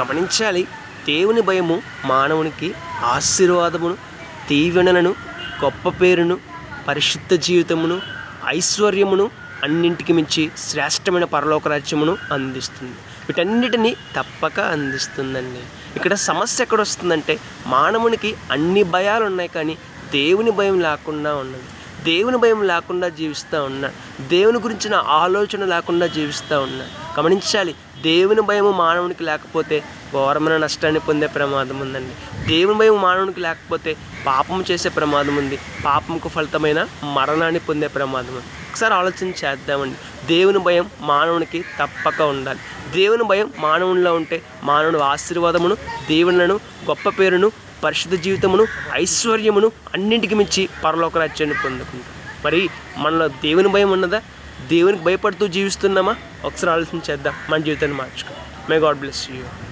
గమనించాలి. దేవుని భయము మానవునికి ఆశీర్వాదమును, దీవెనలను, గొప్ప పేరును, పరిశుద్ధ జీవితమును, ఐశ్వర్యమును, అన్నింటికి మించి శ్రేష్టమైన పరలోక రాజ్యమును అందిస్తుంది. వీటన్నిటినీ తప్పక అందిస్తుందండి. ఇక్కడ సమస్య ఎక్కడ వస్తుందంటే, మానవునికి అన్ని భయాలు ఉన్నాయి కానీ దేవుని భయం లేకుండా ఉన్నది. దేవుని భయం లేకుండా జీవిస్తూ ఉన్నాడు. దేవుని గురించిన ఆలోచన లేకుండా జీవిస్తూ ఉన్నాడు. గమనించాలి, దేవుని భయము మానవునికి లేకపోతే ఘోరమైన నష్టాన్ని పొందే ప్రమాదం ఉందండి. దేవుని భయం మానవునికి లేకపోతే పాపం చేసే ప్రమాదం ఉంది. పాపంకు ఫలితమైన మరణాన్ని పొందే ప్రమాదం ఉంది. ఒకసారి ఆలోచన చేద్దామండి. దేవుని భయం మానవునికి తప్పక ఉండాలి. దేవుని భయం మానవునిలో ఉంటే మానవుడు ఆశీర్వాదమును, దీవెనలను, గొప్ప పేరును, పరిశుద్ధ జీవితమును, ఐశ్వర్యమును, అన్నింటికి మించి పరలోక రాజ్యాన్ని పొందుకుంటాం. మరి మనలో దేవుని భయం ఉన్నదా? దేవునికి భయపడుతూ జీవిస్తున్నామా? ఒకసారి ఆలోచన చేద్దాం. మన జీవితాన్ని మార్చుకుందాం. May God bless you.